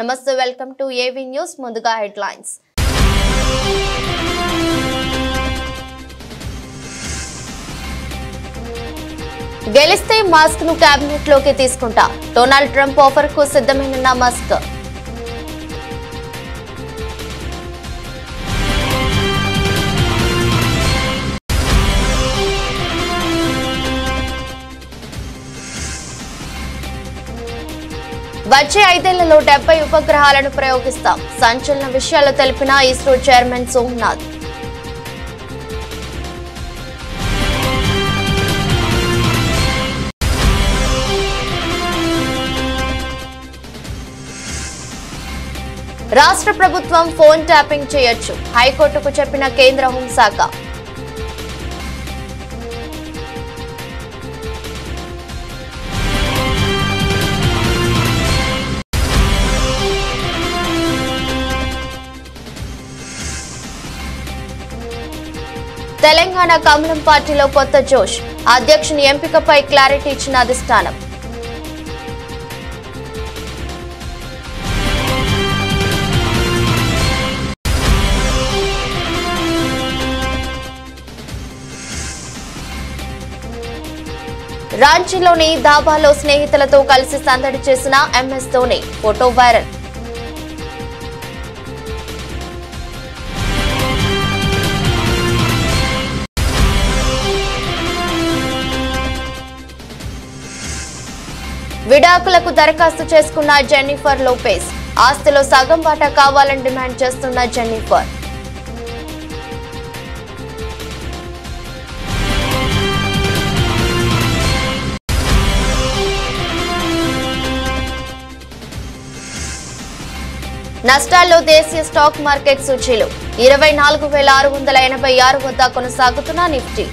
నమస్తే welcome to AV news ముందుగా headlines గెలిస్తే మస్క్ ను కేబినెట్ లోకి తీసుకుంటా డొనాల్డ్ ట్రంప్ ఆఫర్ కు సిద్ధమైన మస్క్ వచ్చే 5 ఏళ్లలో 70 ఉపగ్రహాలను ప్రయోగిస్తాం సంచలన విషయాలు తెలిపిన ఇస్రో చైర్మన్ సోమనాథ్ రాష్ట్ర ప్రభుత్వం ఫోన్ ట్యాపింగ్ చేయొచ్చు హైకోర్టుకు చెప్పిన కేంద్ర హోంశాఖ తెలంగాణ కమలం పార్టీలో కొత్త జోష్ అధ్యక్షుని ఎంపికపై క్లారిటీ ఇచ్చిన అధిష్టానం రాంచీలోని ధాబాలో స్నేహితులతో కలిసి సందడి చేసిన ఎంఎస్ ధోని ఫోటో వైరల్ విడాకులకు దరఖాస్తు చేసుకున్న జెన్నిఫర్ లోపెజ్ ఆస్తిలో సగం వాటా కావాలని డిమాండ్ చేస్తున్న జెన్నిఫర్ నష్టాల్లో దేశీయ స్టాక్ మార్కెట్ సూచీలు 24,686 వద్ద కొనసాగుతున్న నిఫ్టీ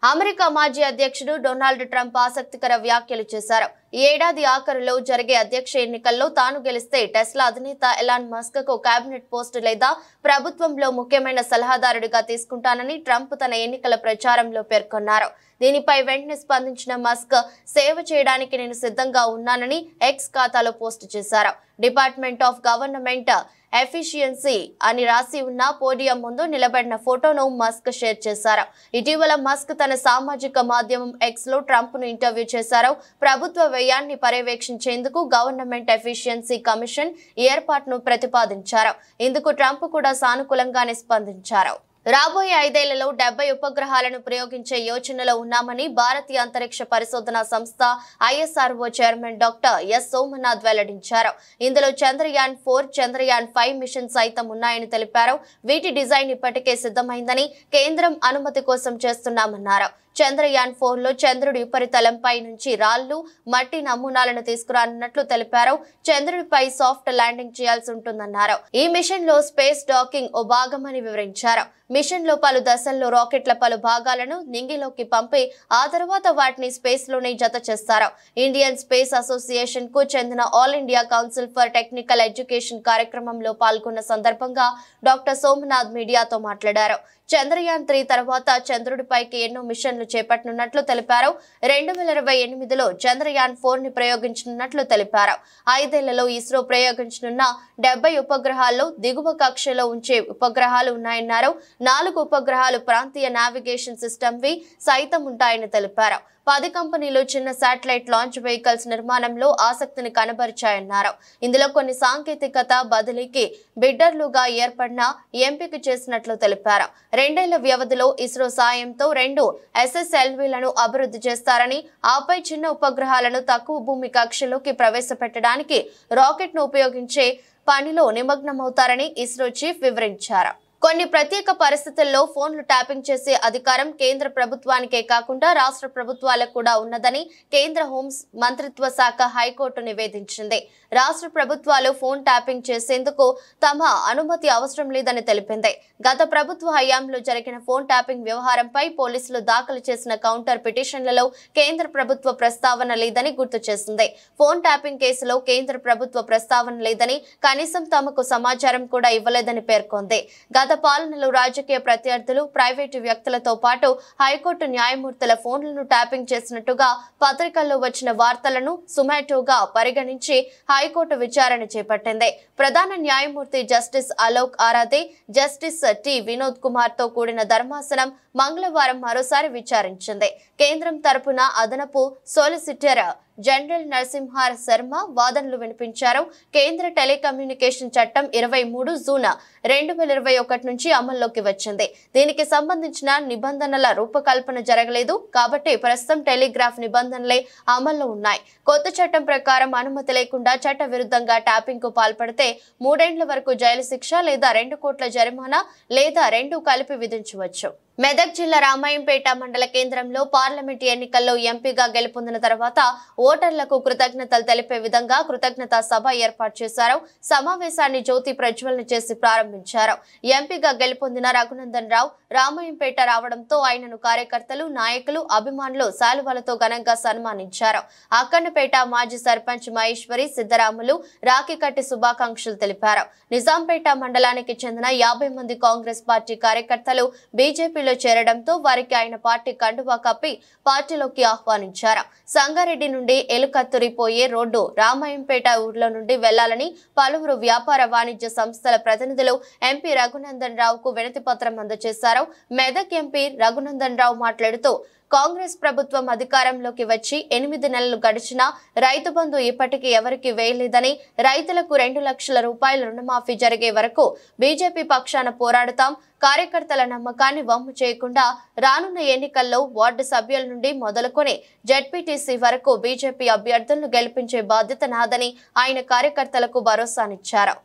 అమెరికా మాజీ అధ్యక్షుడు డొనాల్డ్ ట్రంప్ ఆసక్తికర వ్యాఖ్యలు చేశారు. ఈ ఏడాది ఆఖరులో జరిగే అధ్యక్ష ఎన్నికల్లో తాను గెలిస్తే టెస్లా అధినేత ఎలాన్ మస్క్ కు కేబినెట్ పోస్ట్ లేదా ప్రభుత్వంలో ముఖ్యమైన సలహాదారుడిగా తీసుకుంటానని ట్రంప్ తన ఎన్నికల ప్రచారంలో పేర్కొన్నారు. దీనిపై వెంటనే స్పందించిన మస్క్ సేవ చేయడానికి నేను సిద్ధంగా ఉన్నానని ఎక్స్ ఖాతాలో పోస్ట్ చేశారు. డిపార్ట్మెంట్ ఆఫ్ గవర్నమెంట్ ఎఫిషియన్సీ అని రాసి ఉన్న పోడియం ముందు నిలబడిన ఫోటోను మస్క్ షేర్ చేశారు. ఇటీవల మస్క్ తన సామాజిక మాధ్యమం ఎక్స్ లో ట్రంప్ ను ఇంటర్వ్యూ చేశారు. ప్రభుత్వ వ్యయాన్ని పర్యవేక్షించేందుకు గవర్నమెంట్ ఎఫిషియన్సీ కమిషన్ ఏర్పాటును ప్రతిపాదించారు. ఇందుకు ట్రంప్ కూడా సానుకూలంగానే స్పందించారు. రాబోయే 5 ఏళ్లలో 70 ఉపగ్రహాలను ప్రయోగించే యోచనలో ఉన్నామని భారతీయ అంతరిక్ష పరిశోధన సంస్థ ISRO chairman doctor yes Somnath వెల్లడించారు. ఇందులో చంద్రయాన్ 4, చంద్రయాన్ 5 మిషన్ సైతం ఉన్నాయని తెలిపారు. వీటి డిజైన్ ఇప్పటికే సిద్ధమైందని కేంద్రం అనుమతి కోసం చేస్తున్నామన్నారు. చంద్రయాన్ 4 లో చంద్రుడి ఉపరితలంపై నుంచి రాళ్లు, మట్టి నమూనాలను తీసుకురానున్నట్లు తెలిపారు. చంద్రుడిపై సాఫ్ట్ ల్యాండింగ్ చేయాల్సి ఉంటుందన్నారు. ఈ మిషన్ లో స్పేస్ డాకింగ్ ఓ భాగమని వివరించారు. మిషన్ లో పలు దశల్లో రాకెట్ల పలు భాగాలను నింగిలోకి పంపి ఆ తర్వాత వాటిని స్పేస్ లోనే జత చేస్తారు. ఇండియన్ స్పేస్ అసోసియేషన్ కు చెందిన all India council for technical education కార్యక్రమంలో పాల్గొన్న సందర్భంగా డాక్టర్ సోమనాథ్ మీడియాతో మాట్లాడారు. చంద్రయాన్ 3 తర్వాత చంద్రుడిపైకి ఎన్నో మిషన్లు చేపట్టనున్నట్లు తెలిపారు. 2028లో చంద్రయాన్ 4 ని ప్రయోగించనున్నట్లు తెలిపారు. 5 ఏళ్లలో ఇస్రో ప్రయోగించనున్న 70 ఉపగ్రహాల్లో దిగువ కక్షలో ఉంచే ఉపగ్రహాలు ఉన్నాయన్నారు. 4 ఉపగ్రహాలు ప్రాంతీయ నావిగేషన్ సిస్టమ్వి సైతం ఉంటాయని తెలిపారు. 10 కంపెనీలు చిన్న శాటిలైట్ లాంచ్ వెహికల్స్ నిర్మాణంలో ఆసక్తిని కనబరిచాయన్నారు. ఇందులో కొన్ని సాంకేతికత బదిలీకి బిడ్డర్లుగా ఏర్పడిన ఎంపిక చేసినట్లు తెలిపారు. 2 ఏళ్ల వ్యవధిలో ఇస్రో సాయంతో 2 SSLVలను అభివృద్ధి చేస్తారని, ఆపై చిన్న ఉపగ్రహాలను తక్కువ భూమి కక్షలోకి ప్రవేశపెట్టడానికి రాకెట్ ను ఉపయోగించే పనిలో నిమగ్నమవుతారని ఇస్రో చీఫ్ వివరించారు. కొన్ని ప్రత్యేక పరిస్థితుల్లో ఫోన్లు ట్యాపింగ్ చేసే అధికారం కేంద్ర ప్రభుత్వానికే కాకుండా రాష్ట్ర ప్రభుత్వాలకు కూడా ఉన్నదని కేంద్ర హోం మంత్రిత్వ శాఖ హైకోర్టు నివేదించింది. రాష్ట్ర ప్రభుత్వాలు ఫోన్ ట్యాపింగ్ చేసేందుకు తమ అనుమతి అవసరం లేదని తెలిపింది. గత ప్రభుత్వ హయాంలో జరిగిన ఫోన్ ట్యాపింగ్ వ్యవహారంపై పోలీసులు దాఖలు చేసిన కౌంటర్ పిటిషన్లలో కేంద్ర ప్రభుత్వ ప్రస్తావన లేదని గుర్తు చేసింది. ఫోన్ ట్యాపింగ్ కేసులో కేంద్ర ప్రభుత్వ ప్రస్తావన లేదని, కనీసం తమకు సమాచారం కూడా ఇవ్వలేదని పేర్కొంది. గత గత పాలనలో రాజకీయ ప్రత్యర్థులు, ప్రైవేటు వ్యక్తులతో పాటు హైకోర్టు న్యాయమూర్తుల ఫోన్లను ట్యాపింగ్ చేసినట్టుగా పత్రికల్లో వచ్చిన వార్తలను సుమాటోగా పరిగణించి హైకోర్టు విచారణ చేపట్టింది. ప్రధాన న్యాయమూర్తి justice Alok Aradhe, justice T Vinod Kumar తో కూడిన ధర్మాసనం మంగళవారం మరోసారి విచారించింది. కేంద్రం తరపున అదనపు సోలిసిటర్ జనరల్ నరసింహార్ శర్మ వాదనలు వినిపించారు. కేంద్ర టెలికమ్యూనికేషన్ చట్టం 23 జూన్ 2021 నుంచి అమల్లోకి వచ్చింది. దీనికి సంబంధించిన నిబంధనల రూపకల్పన జరగలేదు కాబట్టి ప్రస్తుతం టెలిగ్రాఫ్ నిబంధనలే అమల్లో ఉన్నాయి. కొత్త చట్టం ప్రకారం అనుమతి లేకుండా చట్ట విరుద్ధంగా ట్యాపింగ్ కు పాల్పడితే 3 ఏళ్ల వరకు జైలు శిక్ష లేదా 2 కోట్ల జరిమానా లేదా 2 కలిపి విధించవచ్చు. మెదక్ జిల్లా రామాయంపేట మండల కేంద్రంలో పార్లమెంట్ ఎన్నికల్లో ఎంపీగా గెలుపొందిన తర్వాత ఓటర్లకు కృతజ్ఞతలు తెలిపే విధంగా కృతజ్ఞతా సభ ఏర్పాటు చేశారు. సమావేశాన్ని జ్యోతి ప్రజ్వలన చేసి ప్రారంభించారు. ఎంపీగా గెలుపొందిన రఘునందన్ రావు రామాయంపేట రావడంతో ఆయనను కార్యకర్తలు, నాయకులు, అభిమానులు శాలువాలతో ఘనంగా సన్మానించారు. అక్కన్నపేట మాజీ సర్పంచ్ మహేశ్వరి, సిద్దరాములు రాఖీ కట్టి శుభాకాంక్షలు తెలిపారు. నిజాంపేట మండలానికి చెందిన 50 మంది కాంగ్రెస్ పార్టీ కార్యకర్తలు బీజేపీలో చేరడంతో వారికి ఆయన పార్టీ కండువా కప్పి పార్టీలోకి ఆహ్వానించారు. సంగారెడ్డి నుండి ఎలుకత్తురి పోయే రోడ్డు రామాయంపేట ఊర్లో నుండి వెళ్లాలని పలువురు వ్యాపార వాణిజ్య సంస్థల ప్రతినిధులు ఎంపీ రఘునందన్ రావుకు వినతి పత్రం అందజేశారు. మెదక్ ఎంపీ రఘునందన్ రావు మాట్లాడుతూ కాంగ్రెస్ ప్రభుత్వం అధికారంలోకి వచ్చి 8 నెలలు గడిచినా రైతు బంధు ఇప్పటికీ ఎవరికి వేయలేదని, రైతులకు 2 లక్షల రూపాయల రుణమాఫీ జరిగే వరకు బీజేపీ పక్షాన పోరాడుతాం, కార్యకర్తల నమ్మకాన్ని వమ్ము చేయకుండా రానున్న ఎన్నికల్లో వార్డు సభ్యుల నుండి మొదలుకొని జెడ్పీటీసీ వరకు బీజేపీ అభ్యర్థులను గెలిపించే బాధ్యత నాదని ఆయన కార్యకర్తలకు భరోసానిచ్చారు.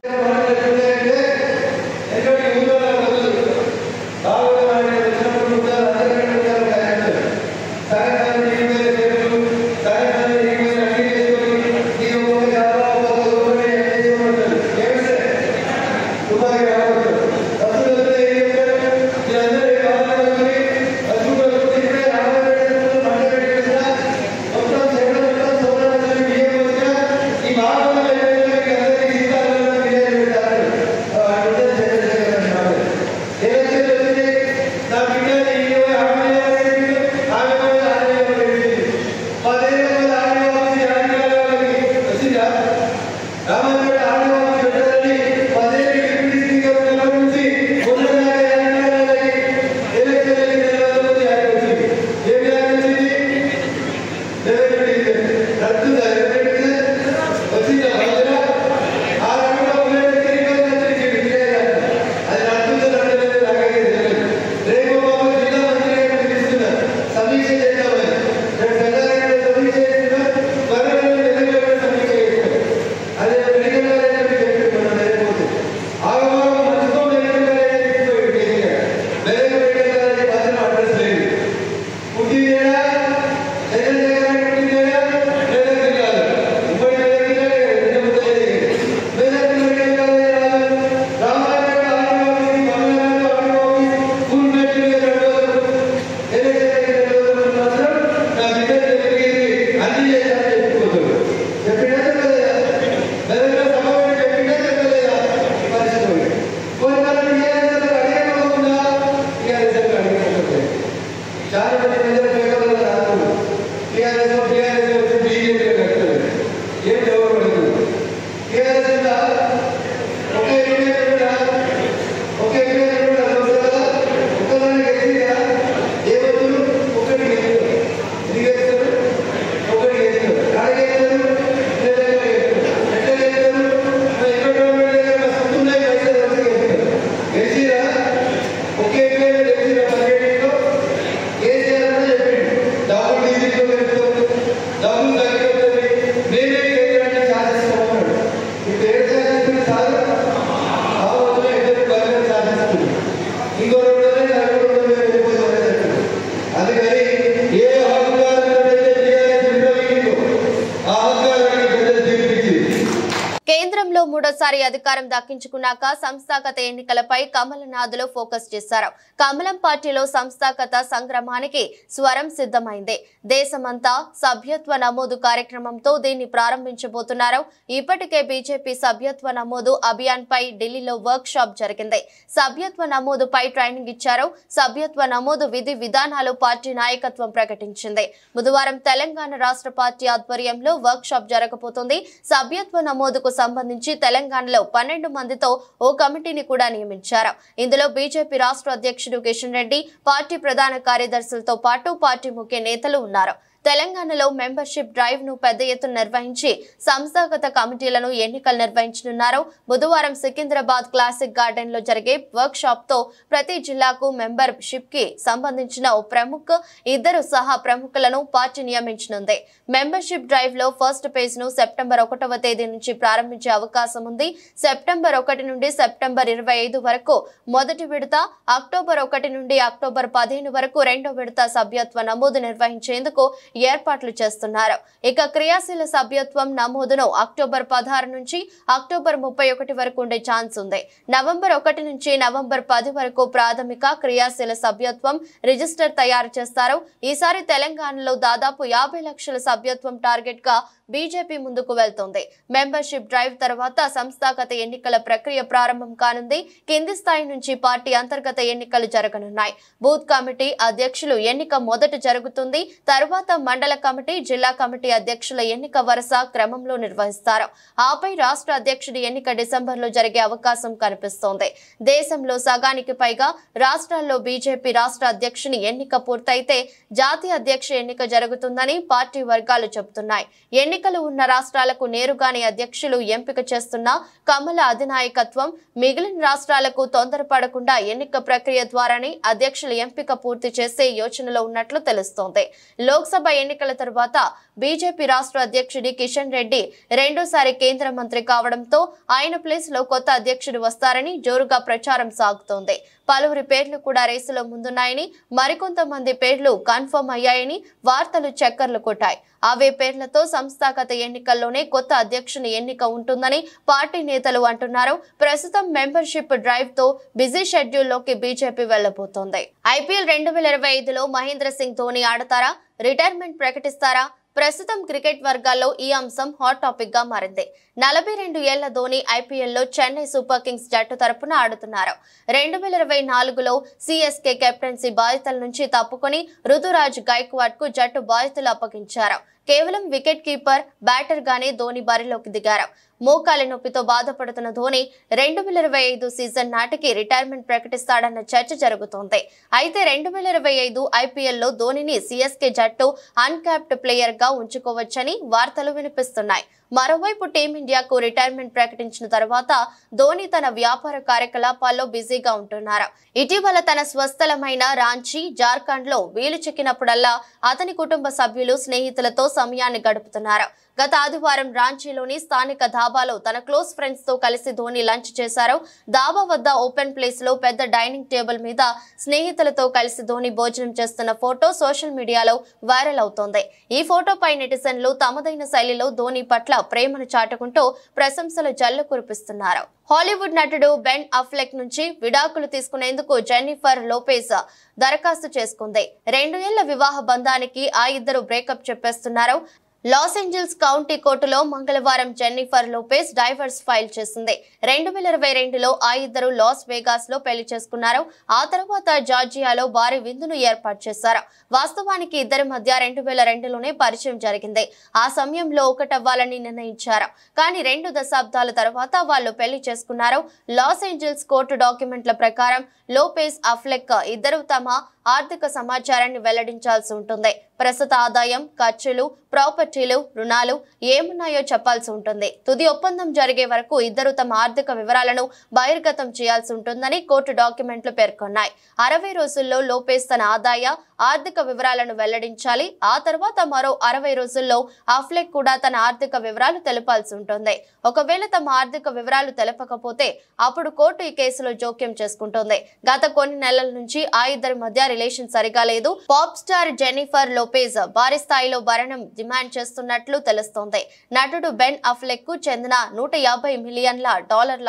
మూడోసారి అధికారం దక్కించుకున్నాక సంస్థాగత ఎన్నికలపై కమలనాథులు ఫోకస్ చేశారు. కమలం పార్టీలో సంస్థాగత సంగ్రామానికి స్వరం సిద్ధమైంది. దేశమంతా సభ్యత్వ నమోదు కార్యక్రమంతో దీన్ని ప్రారంభించబోతున్నారు. ఇప్పటికే బీజేపీ సభ్యత్వ నమోదు అభియాన్ పై ఢిల్లీలో వర్క్ షాప్ జరిగింది. సభ్యత్వ నమోదుపై ట్రైనింగ్ ఇచ్చారు. సభ్యత్వ నమోదు విధి విధానాలు పార్టీ నాయకత్వం ప్రకటించింది. బుధవారం తెలంగాణ రాష్ట్ర పార్టీ ఆధ్వర్యంలో వర్క్ షాప్ జరగబోతోంది. సభ్యత్వ నమోదుకు సంబంధించి తెలంగాణలో 12 మందితో ఓ కమిటీని కూడా నియమించారు. ఇందులో బీజేపీ రాష్ట్ర అధ్యక్షుడు కిషన్ రెడ్డి, పార్టీ ప్రధాన కార్యదర్శులతో పాటు పార్టీ ముఖ్య నేతలు ఉన్నారు. తెలంగాణలో మెంబర్షిప్ డ్రైవ్ ను పెద్ద ఎత్తున నిర్వహించి సంస్థాగత కమిటీలను ఎన్నికలు నిర్వహించనున్నారు. బుధవారం సికింద్రాబాద్ క్లాసిక్ గార్డెన్ లో జరిగే వర్క్ షాప్ తో ప్రతి జిల్లాకు మెంబర్షిప్ కి సంబంధించిన ఓ ప్రముఖ, 2 సహా ప్రముఖులను పార్టీ నియమించనుంది. మెంబర్షిప్ డ్రైవ్ లో ఫస్ట్ పేజ్ ను సెప్టెంబర్ 1వ తేదీ నుంచి ప్రారంభించే అవకాశం ఉంది. సెప్టెంబర్ 1 నుండి సెప్టెంబర్ 25 వరకు మొదటి విడత, అక్టోబర్ 1 నుండి అక్టోబర్ 15 వరకు రెండో విడత సభ్యత్వ నమోదు నిర్వహించేందుకు ఏర్పాట్లు చేస్తున్నారు. ఇక క్రియాశీల సభ్యత్వం నమోదును అక్టోబర్ 16 నుంచి అక్టోబర్ 31 వరకు ఉండే ఛాన్స్ ఉంది. నవంబర్ 1 నుంచి నవంబర్ 10 వరకు ప్రాథమిక క్రియాశీల సభ్యత్వం రిజిస్టర్ తయారు చేస్తారు. ఈసారి తెలంగాణలో దాదాపు 50 లక్షల సభ్యత్వం టార్గెట్ గా బీజేపీ ముందుకు వెళ్తోంది. మెంబర్షిప్ డ్రైవ్ తర్వాత సంస్థాగత ఎన్నికల ప్రక్రియ ప్రారంభం కానుంది. కింది స్థాయి నుంచి పార్టీ అంతర్గత ఎన్నికలు జరగనున్నాయి. బూత్ కమిటీ అధ్యక్షులు ఎన్నిక మొదట జరుగుతుంది. తర్వాత మండల కమిటీ, జిల్లా కమిటీ అధ్యక్షుల ఎన్నిక వరుస క్రమంలో నిర్వహిస్తారు. ఆపై రాష్ట్ర అధ్యక్షుడి ఎన్నిక డిసెంబర్లో జరిగే అవకాశం కనిపిస్తోంది. దేశంలో సగానికి పైగా రాష్ట్రాల్లో బీజేపీ రాష్ట్ర అధ్యక్షుని ఎన్నిక పూర్తయితే జాతీయ అధ్యక్ష ఎన్నిక జరుగుతుందని పార్టీ వర్గాలు చెబుతున్నాయి. ఎన్నికలు ఉన్న రాష్ట్రాలకు నేరుగానే అధ్యక్షులు ఎంపిక చేస్తున్న కమల అధినాయకత్వం మిగిలిన రాష్ట్రాలకు తొందరపడకుండా ఎన్నిక ప్రక్రియ ద్వారానే అధ్యక్షుల ఎంపిక పూర్తి చేసే యోచనలో ఉన్నట్లు తెలుస్తోంది. లోక్సభ ఎన్నికల తర్వాత బీజేపీ రాష్ట్ర అధ్యక్షుడి కిషన్ రెడ్డి రెండోసారి కేంద్ర మంత్రి కావడంతో ఆయన ప్లేస్ లో కొత్త అధ్యక్షుడు వస్తారని జోరుగా ప్రచారం సాగుతోంది. పలువురి పేర్లు కూడా రేసులో ముందున్నాయని, మరికొంతమంది పేర్లు కన్ఫర్మ్ అయ్యాయని వార్తలు చక్కర్లు కొట్టాయి. అవే పేర్లతో సంస్థాగత ఎన్నికల్లోనే కొత్త అధ్యక్షుని ఎన్నిక ఉంటుందని పార్టీ నేతలు అంటున్నారు. ప్రస్తుతం మెంబర్షిప్ డ్రైవ్ తో బిజీ షెడ్యూల్ లోకి బీజేపీ వెళ్లబోతోంది. ఐపీఎల్ 2025లో మహేంద్ర సింగ్ ధోని ఆడతారా? రిటైర్మెంట్ ప్రకటిస్తారా? ప్రస్తుతం క్రికెట్ వర్గాల్లో ఈ అంశం హాట్ టాపిక్ గా మారింది. 42 ఏళ్ల ధోని ఐపీఎల్లో చెన్నై సూపర్ కింగ్స్ జట్టు తరపున ఆడుతున్నారు. 2024లో సిఎస్కే కెప్టెన్సీ బాధ్యతల నుంచి తప్పుకొని రుతురాజ్ గైక్వాడ్ కు జట్టు బాధ్యతలు అప్పగించారు. కేవలం వికెట్ కీపర్, బ్యాటర్ గానే ధోని బరిలోకి దిగారు. మోకాలి నొప్పితో బాధపడుతున్న ధోని 2025 సీజన్ నాటికి రిటైర్మెంట్ ప్రకటిస్తాడన్న చర్చ జరుగుతోంది. అయితే 2025 ఐపీఎల్లో ధోనిని సిఎస్కే జట్టు అన్క్యాప్డ్ ప్లేయర్ గా ఉంచుకోవచ్చని వార్తలు వినిపిస్తున్నాయి. మరోవైపు టీమిండియాకు రిటైర్మెంట్ ప్రకటించిన తర్వాత ధోని తన వ్యాపార కార్యకలాపాల్లో బిజీగా ఉంటున్నారు. ఇటీవల తన స్వస్థలమైన రాంచీ, జార్ఖండ్ లో వీలు చిక్కినప్పుడల్లా అతని కుటుంబ సభ్యులు, స్నేహితులతో సమయాన్ని గడుపుతున్నారు. గత ఆదివారం రాంచీలోని స్థానిక ధాబాలో తన క్లోజ్ ఫ్రెండ్స్ తో కలిసి ధోని లంచ్ చేశారు. ధాబా వద్ద ఓపెన్ ప్లేస్ లో పెద్ద డైనింగ్ టేబుల్ మీద స్నేహితులతో కలిసి ధోని భోజనం చేస్తున్న ఫోటో సోషల్ మీడియాలో వైరల్ అవుతోంది. ఈ ఫోటోపై నెటిజన్లు తమదైన శైలిలో ధోని పట్ల ప్రేమను చాటుకుంటూ ప్రశంసలు జల్లు కురిపిస్తున్నారు. హాలీవుడ్ నటుడు బెన్ అఫ్లెక్ నుంచి విడాకులు తీసుకునేందుకు జెన్నిఫర్ లోపెజ్ దరఖాస్తు చేసుకుంది. 2 ఏళ్ల వివాహ బంధానికి ఆ ఇద్దరు బ్రేకప్ చెప్పేస్తున్నారు. లాస్ ఏంజల్స్ కౌంటీ కోర్టులో మంగళవారం జెన్నిఫర్ లోపెజ్ డైవర్స్ ఫైల్ చేసింది. 2022లో ఆ ఇద్దరు లాస్ వేగాస్ లో పెళ్లి చేసుకున్నారు. ఆ తర్వాత జార్జియాలో భారీ విందును ఏర్పాటు చేశారు. వాస్తవానికి ఇద్దరి మధ్య 2002లోనే పరిచయం జరిగింది. ఆ సమయంలో ఒకటవ్వాలని నిర్ణయించారు. కానీ 2 దశాబ్దాల తర్వాత వాళ్ళు పెళ్లి చేసుకున్నారు. లాస్ ఏంజల్స్ కోర్టు డాక్యుమెంట్ల ప్రకారం లోపెజ్, అఫ్లెక్ ఇద్దరు తమ ఆర్థిక సమాచారాన్ని వెల్లడించాల్సి ఉంటుంది. ప్రస్తుత ఆదాయం, ఖర్చులు, ప్రాపర్టీలు, రుణాలు ఏమున్నాయో చెప్పాల్సి ఉంటుంది. తుది ఒప్పందం జరిగే వరకు ఇద్దరు తమ ఆర్థిక వివరాలను బహిర్గతం చేయాల్సి ఉంటుందని కోర్టు డాక్యుమెంట్లు పేర్కొన్నాయి. 60 రోజుల్లో లోపెజ్ తన ఆదాయ, ఆర్థిక వివరాలను వెల్లడించాలి. ఆ తర్వాత మరో 60 రోజుల్లో అఫ్లెక్ కూడా తన ఆర్థిక వివరాలు తెలపాల్సి ఉంటుంది. ఒకవేళ తమ ఆర్థిక వివరాలు తెలపకపోతే అప్పుడు కోర్టు ఈ కేసులో జోక్యం చేసుకుంటుంది. గత కొన్ని నెలల నుంచి ఆ ఇద్దరి మధ్య రిలేషన్ సరిగా లేదు. పాప్ స్టార్ జెన్నిఫర్ లోపెజ్ భారీ స్థాయిలో భరణం డిమాండ్ చేస్తున్నట్లు తెలుస్తోంది. నటుడు బెన్ అఫ్లెక్ కు చెందిన $150 మిలియన్ల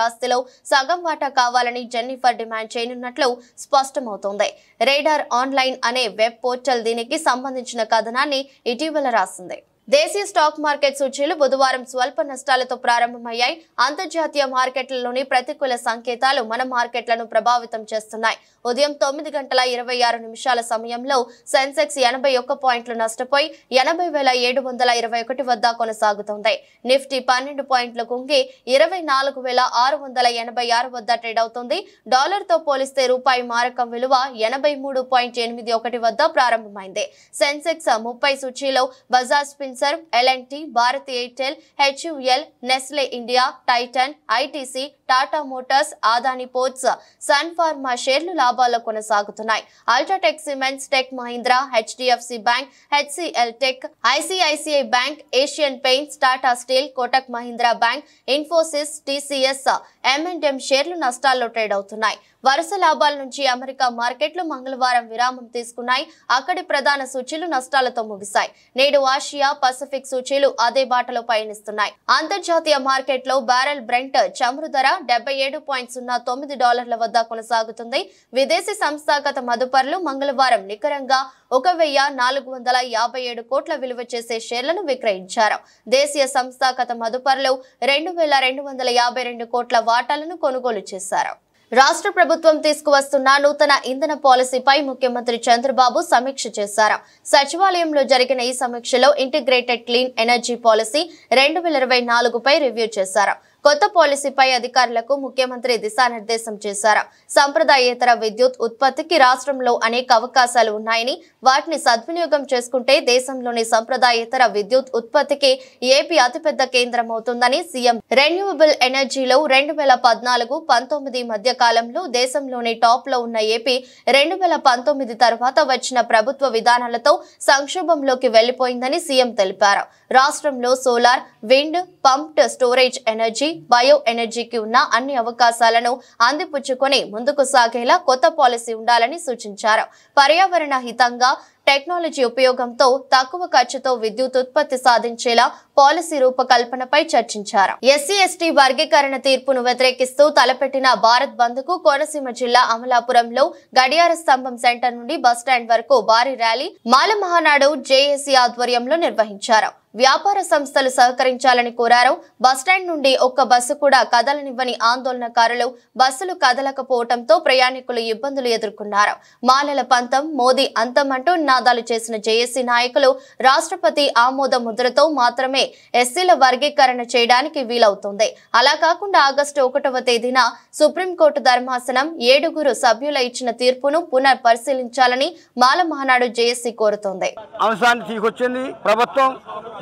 ఆస్తిలో సగం వాటా కావాలని జెన్నిఫర్ డిమాండ్ చేయనున్నట్లు స్పష్టమవుతోంది. రేడార్ ఆన్లైన్ అనే వెబ్ పోర్టల్ దీనికి సంబంధించిన కథనాన్ని ఇటీవల రాసింది. దేశీయ స్టాక్ మార్కెట్ సూచీలు బుధవారం స్వల్ప నష్టాలతో ప్రారంభమయ్యాయి. అంతర్జాతీయ మార్కెట్లలోని ప్రతికూల సంకేతాలు మన మార్కెట్లను ప్రభావితం చేస్తున్నాయి. ఉదయం 9:26 సమయంలో సెన్సెక్స్ 81 పాయింట్లు నష్టపోయి 80,721 వద్ద కొనసాగుతోంది. నిఫ్టీ 12 పాయింట్లు కుంగి 24,686 వద్ద ట్రేడ్ అవుతుంది. డాలర్తో పోలిస్తే రూపాయి మారకం విలువ 83.81 వద్ద ప్రారంభమైంది. సెన్సెక్స్ 30 సూచీలో Bajaj Finserv, LNT, Bharat Airtel, HUL, Nestle India, Titan, ITC, Tata Motors, Adani Ports, Sun Pharma షేర్లు లాభాల్లో కొనసాగుతున్నాయి. UltraTech Cements, Tech Mahindra, HDFC Bank, HCL Tech, ICICI Bank, Asian Paints, Tata Steel, Kotak Mahindra Bank, Infosys, TCS, M&M షేర్లు నష్టాల్లో ట్రేడ్ అవుతున్నాయి. వరుస లాభాల నుంచి అమెరికా మార్కెట్లు మంగళవారం విరామం తీసుకున్నాయి. అక్కడి ప్రధాన సూచీలు నష్టాలతో ముగిశాయి. నేడు ఆసియా పసిఫిక్ సూచీలు అదే బాటలో పయనిస్తున్నాయి. అంతర్జాతీయ మార్కెట్లో బ్యారెల్ బ్రెంట్ చమురు ధర $77.09 వద్ద కొనసాగుతుంది. విదేశీ సంస్థాగత మదుపర్లు మంగళవారం నికరంగా 1,457 కోట్ల విలువ చేసే షేర్లను విక్రయించారు. దేశీయ సంస్థాగత మదుపర్లు 2,252 కోట్ల వాటాలను కొనుగోలు చేశారు. రాష్ట్ర ప్రభుత్వం తీసుకువస్తున్న నూతన ఇంధన పాలసీపై ముఖ్యమంత్రి చంద్రబాబు సమీక్ష చేశారు. సచివాలయంలో జరిగిన ఈ సమీక్షలో ఇంటిగ్రేటెడ్ క్లీన్ ఎనర్జీ పాలసీ 2024పై రివ్యూ చేశారు. కొత్త పాలసీపై అధికారులకు ముఖ్యమంత్రి దిశానిర్దేశం చేశారు. సంప్రదాయేతర విద్యుత్ ఉత్పత్తికి రాష్ట్రంలో అనేక అవకాశాలు ఉన్నాయని, వాటిని సద్వినియోగం చేసుకుంటే దేశంలోని సంప్రదాయేతర విద్యుత్ ఉత్పత్తికి ఏపీ అతిపెద్ద కేంద్రం అవుతుందని సీఎం రెన్యూవబుల్ ఎనర్జీలో 2014-19 మధ్య కాలంలో దేశంలోని టాప్ లో ఉన్న ఏపీ 2019 తర్వాత వచ్చిన ప్రభుత్వ విధానాలతో సంక్షోభంలోకి వెళ్లిపోయిందని సీఎం తెలిపారు. రాష్ట్రంలో solar, wind, pumped storage energy, bio ఎనర్జీకి ఉన్న అన్ని అవకాశాలను అందిపుచ్చుకొని ముందుకు సాగేలా కొత్త పాలసీ ఉండాలని సూచించారు. పర్యావరణ హితంగా టెక్నాలజీ ఉపయోగంతో తక్కువ ఖర్చుతో విద్యుత్ ఉత్పత్తి సాధించేలా పాలసీ రూపకల్పనపై చర్చించారు. ఎస్సీ/ఎస్టీ వర్గీకరణ తీర్పును వ్యతిరేకిస్తూ తలపెట్టిన భారత్ బంద్ కు కోనసీమ జిల్లా అమలాపురంలో గడియార స్తంభం సెంటర్ నుండి బస్టాండ్ వరకు భారీ ర్యాలీ, మాల మహానాడు జేఏసీ ఆధ్వర్యంలో నిర్వహించారు. వ్యాపార సంస్థలు సహకరించాలని కోరారు. బస్టాండ్ నుండి ఒక్క బస్సు కూడా కదలనివ్వని ఆందోళనకారులు బస్సులు కదలకపోవడంతో ప్రయాణికులు ఇబ్బందులు ఎదుర్కొన్నారు. మాలల పంతం, మోదీ అంతం అంటూ నినాదాలు చేసిన జేఏసీ నాయకులు రాష్ట్రపతి ఆమోద ముద్రతో మాత్రమే ఎస్సీల వర్గీకరణ చేయడానికి వీలవుతుంది. అలా కాకుండా ఆగస్టు 1వ తేదీన సుప్రీంకోర్టు ధర్మాసనం 7 సభ్యుల ఇచ్చిన తీర్పును పునః పరిశీలించాలని మాల మహానాడు జేఏసీ కోరుతోంది.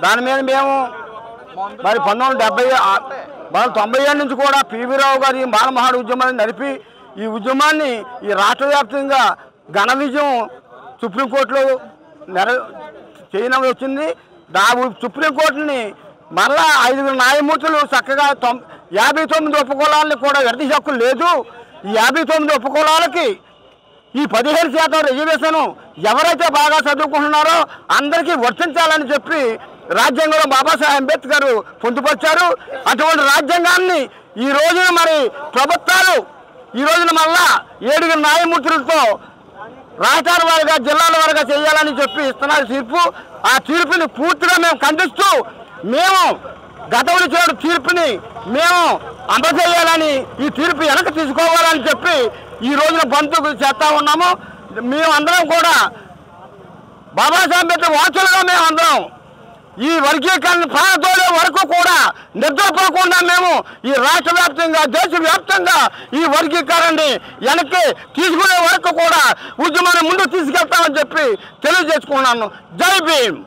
దాని మీద మేము మరి 1990 నుంచి కూడా పివి రావు గారి మాలమహాడు ఉద్యమాన్ని నడిపి ఈ ఉద్యమాన్ని ఈ రాష్ట్ర వ్యాప్తంగా ఘన విజయం సుప్రీంకోర్టులో చేయడం వచ్చింది. సుప్రీంకోర్టుని మరలా 5 న్యాయమూర్తులు చక్కగా 59 ఉపకులాలని కూడా వ్యర్థి హక్కు లేదు. ఈ 59 ఉపకులాలకి ఈ 15% రిజర్వేషన్ ఎవరైతే బాగా చదువుకుంటున్నారో అందరికీ వర్తించాలని చెప్పి రాజ్యాంగంలో బాబాసాహెబ్ అంబేద్కర్ పొందుపరిచారు. అటువంటి రాజ్యాంగాన్ని ఈ రోజున మరి ప్రభుత్వాలు ఈ రోజున మళ్ళా 7 న్యాయమూర్తులతో రాష్ట్రాల వారిగా జిల్లాల వారిగా చేయాలని చెప్పి ఇస్తున్నారు తీర్పు. ఆ తీర్పుని పూర్తిగా మేము ఖండిస్తూ మేము గతంలో చేసిన తీర్పుని మేము అమలు చేయాలని, ఈ తీర్పు వెనక్కి తీసుకోవాలని చెప్పి ఈ రోజున బంధుకు చేస్తా ఉన్నాము. మేమందరం కూడా బాబాసాహెబ్ అంబేద్కర్ వారసులుగా మేమందరం ఈ వర్గీకరణ ప్రాంతాల వరకు కూడా నిద్రపోకుండా మేము ఈ రాష్ట్ర వ్యాప్తంగా దేశవ్యాప్తంగా ఈ వర్గీకరణని వెనక్కి తీసుకునే వరకు కూడా ఉద్యమాన్ని ముందుకు తీసుకెళ్తామని చెప్పి తెలియజేసుకున్నాను. జై భీమ్.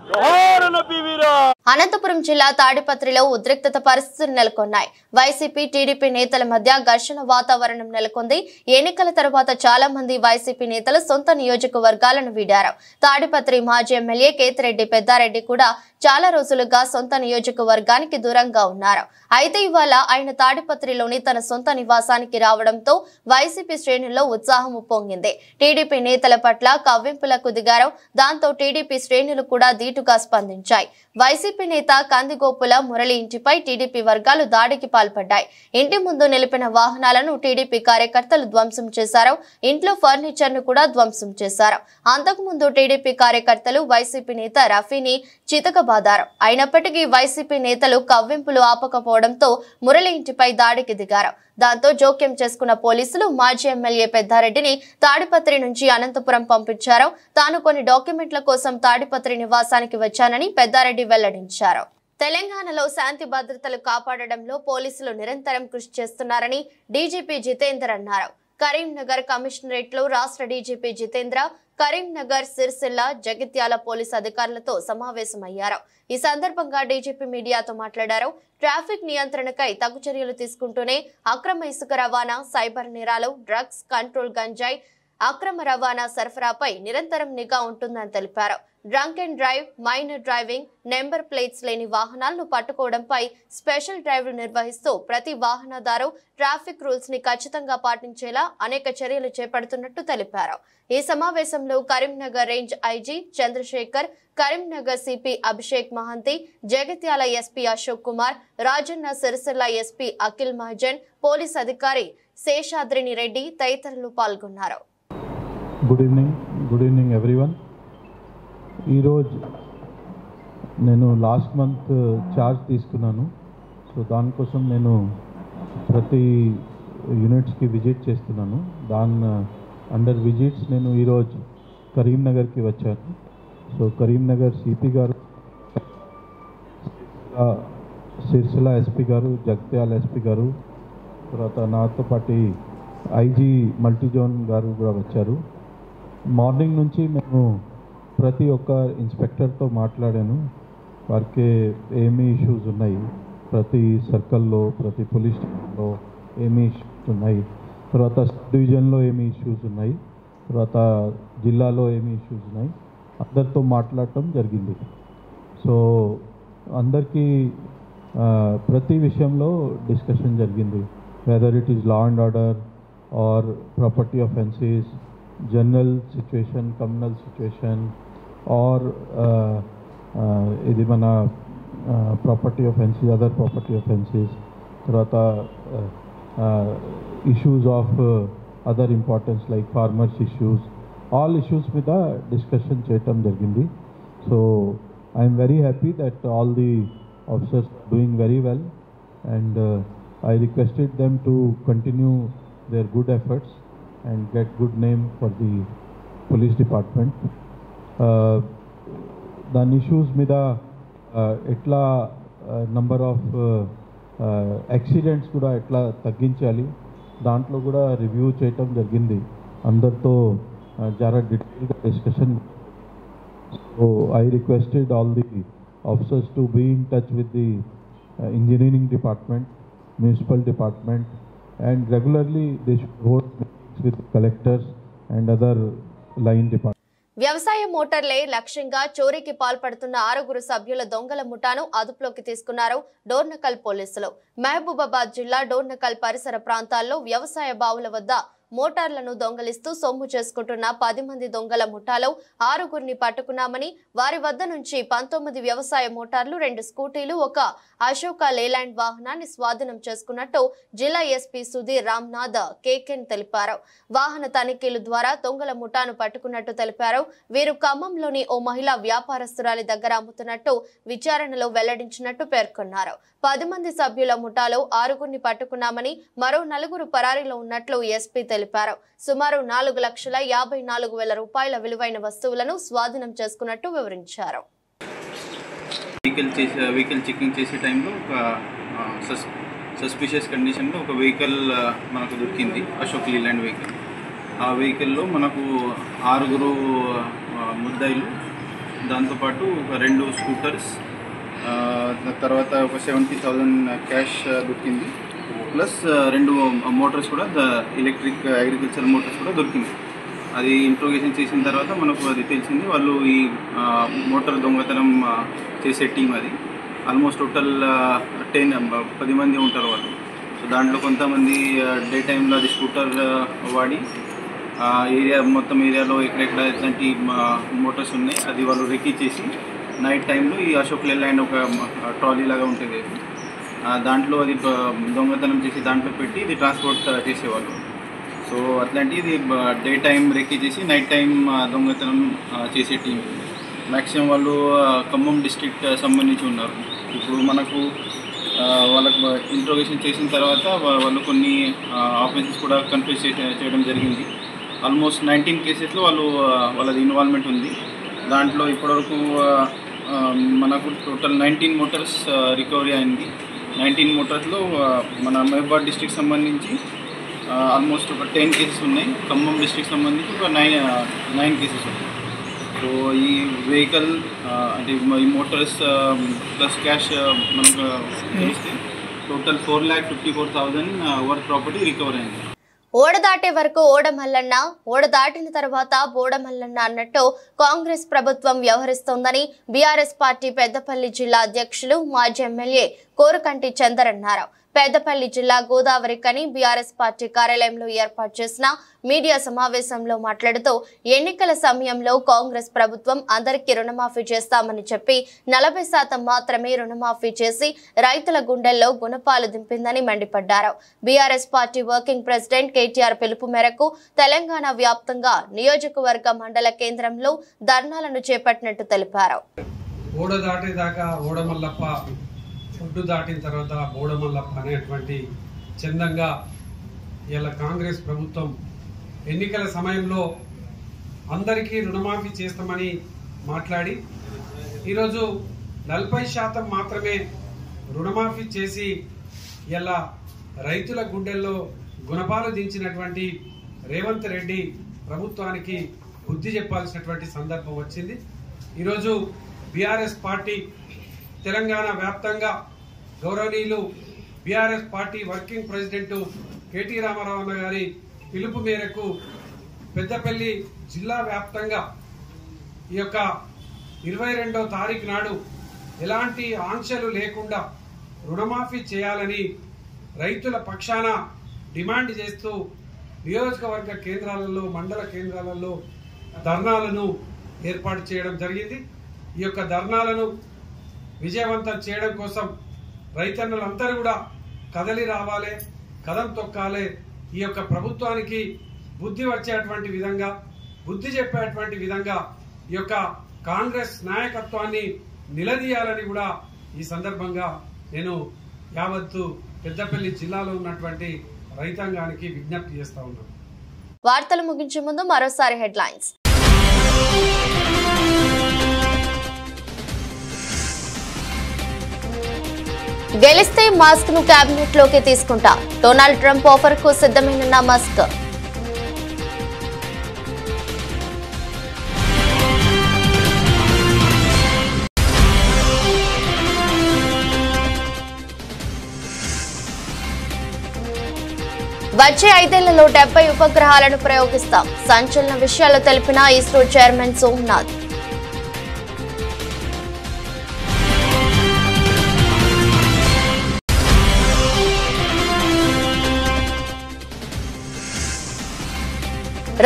అనంతపురం జిల్లా తాడిపత్రిలో ఉద్రిక్తత పరిస్థితులు నెలకొన్నాయి. వైసీపీ, టీడీపీ నేతల మధ్య ఘర్షణ వాతావరణం నెలకొంది. ఎన్నికల తర్వాత చాలా మంది వైసీపీ నేతలు సొంత నియోజకవర్గాలను వీడారు. తాడిపత్రి మాజీ ఎమ్మెల్యే కేతిరెడ్డి పెద్దారెడ్డి కూడా చాలా రోజులుగా సొంత నియోజకవర్గానికి దూరంగా ఉన్నారు. అయితే ఇవాళ ఆయన తాడిపత్రిలోని తన సొంత నివాసానికి రావడంతో వైసీపీ శ్రేణుల్లో ఉత్సాహం ఉప్పొంగింది. టీడీపీ నేతల పట్ల కవ్వింపులకు దిగారు. దాంతో టీడీపీ శ్రేణులు కూడా ధీటుగా స్పందించాయి. వైసీపీ నేత కందిగోపుల మురళి ఇంటిపై టీడీపీ వర్గాలు దాడికి పాల్పడ్డాయి. ఇంటి ముందు నిలిపిన వాహనాలను టీడీపీ కార్యకర్తలు ధ్వంసం చేశారు. ఇంట్లో ఫర్నిచర్ ను కూడా ధ్వంసం చేశారు. అంతకుముందు టీడీపీ కార్యకర్తలు వైసీపీ నేత రఫీని చితకబాదారు. అయినప్పటికీ వైసీపీ నేతలు కవ్వింపులు ఆపకపోవడంతో మురళి ఇంటిపై దాడికి దిగారు. దాంతో జోక్యం చేసుకున్న పోలీసులు మాజీ ఎమ్మెల్యే పెద్దారెడ్డిని తాడిపత్రి నుంచి అనంతపురం పంపించారు. తాను కొన్ని డాక్యుమెంట్ల కోసం తాడిపత్రి నివాసానికి వచ్చానని పెద్దారెడ్డి వెల్లడించారు. తెలంగాణలో శాంతి భద్రతలు కాపాడడంలో పోలీసులు నిరంతరం కృషి చేస్తున్నారని డీజీపీ జితేందర్ అన్నారు. కరీంనగర్ కమిషనరేట్ లో రాష్ట్ర డీజీపీ జితేంద్ర కరీంనగర్, సిరిసిల్ల, జగిత్యాల పోలీసు అధికారులతో సమావేశమయ్యారు. ఈ సందర్భంగా డీజీపీ మీడియాతో మాట్లాడారు. ట్రాఫిక్ నియంత్రణకై తగు చర్యలు తీసుకుంటూనే అక్రమ ఇసుక రవాణా, సైబర్ నేరాలు, డ్రగ్స్ కంట్రోల్, గంజాయి అక్రమ రవాణా సరఫరాపై నిరంతరం నిఘా ఉంటుందని తెలిపారు. Drunk and drive, minor driving, number plates లేని వాహనాలను పట్టుకోవడంపై స్పెషల్ డ్రైవ్లు నిర్వహిస్తూ ప్రతి వాహనదారు ట్రాఫిక్ రూల్స్ ని ఖచ్చితంగా పాటించేలా అనేక చర్యలు చేపడుతున్నట్టు తెలిపారు. ఈ సమావేశంలో Karimnagar range IG Chandrashekar, Karimnagar CP Abhishek Mahanti, Jagtial SP Ashok Kumar, Rajanna Sircilla SP Akhil Mahajan, police అధికారి శేషాద్రిని రెడ్డి తదితరులు పాల్గొన్నారు. Good evening everyone. ఈరోజు నేను లాస్ట్ మంత్ ఛార్జ్ తీసుకున్నాను. సో దానికోసం నేను ప్రతి యూనిట్స్కి విజిట్ చేస్తున్నాను. అండర్ విజిట్స్ నేను ఈరోజు కరీంనగర్కి వచ్చాను. సో కరీంనగర్ సిపి గారు, సిరిసిల్ల ఎస్పీ గారు, జగిత్యాల ఎస్పీ గారు, తర్వాత నాతో పాటు ఐజీ మల్టీజోన్ గారు కూడా వచ్చారు. మార్నింగ్ నుంచి మేము ప్రతి ఒక్క ఇన్స్పెక్టర్తో మాట్లాడాను. వారికి ఏమి ఇష్యూస్ ఉన్నాయి, ప్రతి సర్కిల్లో, ప్రతి పోలీస్ స్టేషన్లో ఏమి ఇష్యూస్ ఉన్నాయి, తర్వాత సబ్ డివిజన్లో ఏమి ఇష్యూస్ ఉన్నాయి, తర్వాత జిల్లాలో ఏమి ఇష్యూస్ ఉన్నాయి, అందరితో మాట్లాడటం జరిగింది. సో అందరికీ ప్రతి విషయంలో డిస్కషన్ జరిగింది. Whether it is law and order or property offences, general situation, communal situation, or ఇది మన property offences, other property offences, తర్వాత issues of other importance like farmers issues, all issues మీద డిస్కషన్ చేయటం జరిగింది. So I'm very happy that all the officers doing very well and I requested them to continue their good efforts and get good name for the police department. The issues mida etla number of accidents kuda etla tagginchali dantlo kuda review cheytam jarigindi. Andartho jara detailed discussion. So I requested all the officers to be in touch with the engineering department, municipal department, and regularly they should hold meetings with collectors and other line departments. వ్యవసాయ మోటార్లే లక్ష్యంగా చోరీకి పాల్పడుతున్న 6 సభ్యుల దొంగల ముఠాను అదుపులోకి తీసుకున్నారు డోర్నకల్ పోలీసులు. మహబూబాబాద్ జిల్లా డోర్నకల్ పరిసర ప్రాంతాల్లో వ్యవసాయ బావుల వద్ద మోటార్లను దొంగలిస్తూ సొమ్ము చేసుకుంటున్న 10 మంది దొంగల ముఠాలో 6 పట్టుకున్నామని, వారి వద్ద నుంచి 19 వ్యవసాయ మోటార్లు, 2 స్కూటీలు, ఒక అశోక లేలాండ్ వాహనాన్ని స్వాధీనం చేసుకున్నట్టు జిల్లా ఎస్పీ సుధీర్ రామ్నాథ్ కేకెన్ తెలిపారు. వాహన తనిఖీల ద్వారా దొంగల ముఠాను పట్టుకున్నట్టు తెలిపారు. వీరు ఖమ్మంలోని ఓ మహిళా వ్యాపారస్తురాలి దగ్గర అమ్ముతున్నట్టు విచారణలో వెల్లడించినట్టు పేర్కొన్నారు. 10 మంది సభ్యుల ముఠాలో 6 పట్టుకున్నామని, మరో 4 పరారీలో ఉన్నట్లు ఎస్పీ తెలిపారు. సుమారు 4,54,000 రూపాయల విలువైన వస్తువులను స్వాధీనం చేసుకున్నట్టు వివరించారు. వెహికల్ చెకింగ్ చేసే టైంలో ఒక సస్పిషియస్ కండిషన్లో ఒక వెహికల్ మనకు దొరికింది, అశోక్ లీలాండ్ వెహికల్. ఆ వెహికల్లో మనకు 6 ముద్దాయిలు, దాంతోపాటు ఒక 2 స్కూటర్స్, తర్వాత ఒక 70,000 క్యాష్ దొరికింది, ప్లస్ 2 మోటార్స్ కూడా, ఎలక్ట్రిక్ అగ్రికల్చర్ మోటార్స్ కూడా దొరికింది. అది ఇంట్రోగేషన్ చేసిన తర్వాత మనకు అది తెలిసింది వాళ్ళు ఈ మోటార్ దొంగతనం చేసే టీం అది. ఆల్మోస్ట్ టోటల్ 10 మంది ఉంటారు వాళ్ళు. సో దాంట్లో కొంతమంది డే టైంలో అది స్కూటర్ వాడి మొత్తం ఏరియాలో ఎక్కడెక్కడ ఎట్లాంటి మోటార్స్ ఉన్నాయి అది వాళ్ళు రెక్కిచ్చేసి నైట్ టైంలో ఈ అశోక్ లేలాండ్ ఒక ట్రాలీ లాగా ఉంటుంది, దాంట్లో అది దొంగతనం చేసి దాంట్లో పెట్టి ఇది ట్రాన్స్పోర్ట్ చేసేవాళ్ళు. సో అట్లాంటిది డే టైం రెక్కిచ్చేసి నైట్ టైం దొంగతనం చేసే టీం మ్యాక్సిమం వాళ్ళు ఖమ్మం డిస్ట్రిక్ట్ సంబంధించి ఉన్నారు. ఇప్పుడు మనకు వాళ్ళకు ఇంట్రోగేషన్ చేసిన తర్వాత వాళ్ళు కొన్ని ఆఫెన్సెస్ కూడా కన్ఫ్యూజ్ చేయడం జరిగింది. ఆల్మోస్ట్ 19 కేసెస్లో వాళ్ళది ఇన్వాల్వ్మెంట్ ఉంది. దాంట్లో ఇప్పటివరకు మనకు టోటల్ 19 మోటార్స్ రికవరీ అయింది. 19 మోటార్స్లో మన మహబూబాద్ డిస్ట్రిక్ట్ సంబంధించి ఆల్మోస్ట్ ఒక 10 కేసెస్ ఉన్నాయి. ఖమ్మం డిస్ట్రిక్ట్ సంబంధించి ఒక 9 కేసెస్ ఉన్నాయి. సో ఈ వెహికల్ అంటే ఈ మోటార్స్ ప్లస్ క్యాష్ మనకు తెలిస్తే టోటల్ 4,54,000 వర్త్ ప్రాపర్టీ రికవర్ అయింది. ఓడ దాటే వరకు ఓడమల్లన్న, ఓడ దాటిన తర్వాత బోడమల్లన్న అన్నట్టు కాంగ్రెస్ ప్రభుత్వం వ్యవహరిస్తోందని బీఆర్ఎస్ పార్టీ పెద్దపల్లి జిల్లా అధ్యక్షులు మాజీ ఎమ్మెల్యే కోరుకంటి చందర్ అన్నారు. పెద్దపల్లి జిల్లా గోదావరి కని బీఆర్ఎస్ పార్టీ కార్యాలయంలో ఏర్పాటు చేసిన మీడియా సమావేశంలో మాట్లాడుతూ ఎన్నికల సమయంలో కాంగ్రెస్ ప్రభుత్వం అందరికీ రుణమాఫీ చేస్తామని చెప్పి 40% మాత్రమే రుణమాఫీ చేసి రైతుల గుండెల్లో గుణపాలు దింపిందని మండిపడ్డారు. BRS party working president KTR పిలుపు మేరకు తెలంగాణ వ్యాప్తంగా నియోజకవర్గ మండల కేంద్రంలో ధర్నాలను చేపట్టినట్టు తెలిపారు. ఓడ దాటేదాకా ఓడమల్లప్ప, ఒడ్డు దాటిన తర్వాత బోడమల్లప్ప అనేటువంటి చందంగా ఇలా కాంగ్రెస్ ప్రభుత్వం ఎన్నికల సమయంలో అందరికీ రుణమాఫీ చేస్తామని మాట్లాడి ఈరోజు 40% మాత్రమే రుణమాఫీ చేసి ఇలా రైతుల గుండెల్లో గుణపాలు దించినటువంటి రేవంత్ రెడ్డి ప్రభుత్వానికి బుద్ధి చెప్పాల్సినటువంటి సందర్భం వచ్చింది. ఈరోజు బీఆర్ఎస్ పార్టీ తెలంగాణ వ్యాప్తంగా గౌరవనీయులు BRS party working president KT Rama Rao అన్న గారి పిలుపు మేరకు పెద్దపల్లి జిల్లా వ్యాప్తంగా ఈ యొక్క 22వ తారీఖు నాడు ఎలాంటి ఆంక్షలు లేకుండా రుణమాఫీ చేయాలని రైతుల పక్షాన డిమాండ్ చేస్తూ నియోజకవర్గ కేంద్రాలలో, మండల కేంద్రాలలో ధర్నాలను ఏర్పాటు చేయడం జరిగింది. ఈ యొక్క ధర్నాలను విజయవంతం చేయడం కోసం రైతన్నులందరూ కూడా కదలి రావాలి, కదం తొక్కాలి. ఈ యొక్క ప్రభుత్వానికి బుద్ధి వచ్చేటువంటి విధంగా, బుద్ధి చెప్పేటువంటి విధంగా ఈ యొక్క కాంగ్రెస్ నాయకత్వాన్ని నిలదీయాలని కూడా ఈ సందర్భంగా నేను యావత్తు పెద్దపల్లి జిల్లాలో ఉన్నటువంటి రైతాంగానికి విజ్ఞప్తి చేస్తా ఉన్నాను. వార్తలు ముగించే ముందు మరోసారి హెడ్లైన్స్. గెలిస్తే మాస్క్ ను కేబినెట్ లోకి తీసుకుంటా, డొనాల్డ్ ట్రంప్ ఆఫర్ కు సిద్ధమైన మస్క్. వచ్చే 5 ఏళ్లలో 70 ఉపగ్రహాలను ప్రయోగిస్తాం, సంచలన విషయాలు తెలిపిన ఇస్రో చైర్మన్ సోమనాథ్.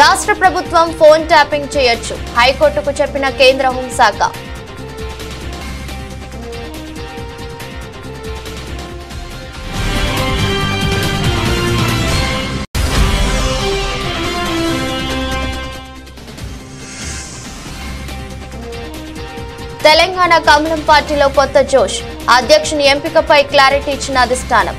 రాష్ట్ర ప్రభుత్వం ఫోన్ ట్యాపింగ్ చేయొచ్చు, హైకోర్టుకు చెప్పిన కేంద్ర హోంశాఖ. తెలంగాణ కమలం పార్టీలో కొత్త జోష్, అధ్యక్షుని ఎంపికపై క్లారిటీ ఇచ్చిన అధిష్టానం.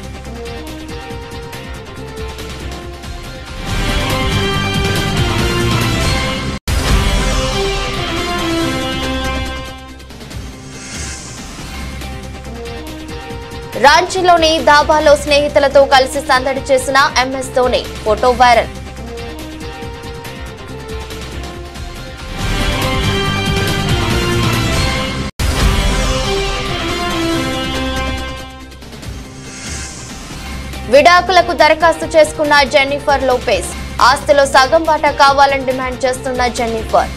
రాంచీలోని దాబాలో స్నేహితులతో కలిసి సందడి చేసిన ఎంఎస్ ధోని, ఫోటో వైరల్. విడాకులకు దరఖాస్తు చేసుకున్న జెన్నిఫర్ లోపెజ్, ఆస్తిలో సగం వాటా కావాలని డిమాండ్ చేస్తున్న జెన్నిఫర్.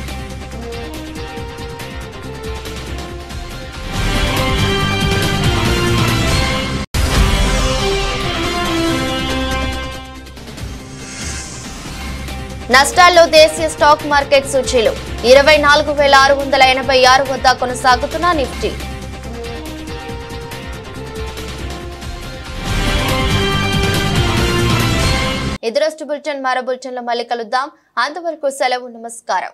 నష్టాల్లో దేశీయ స్టాక్ మార్కెట్ సూచీలు 24,686 వద్ద కొనసాగుతున్న నిఫ్టీ. ఇది రోజు బులెటిన్. మరో బులెటిన్లో మళ్ళీ కలుద్దాం. అంతవరకు సెలవు. నమస్కారం.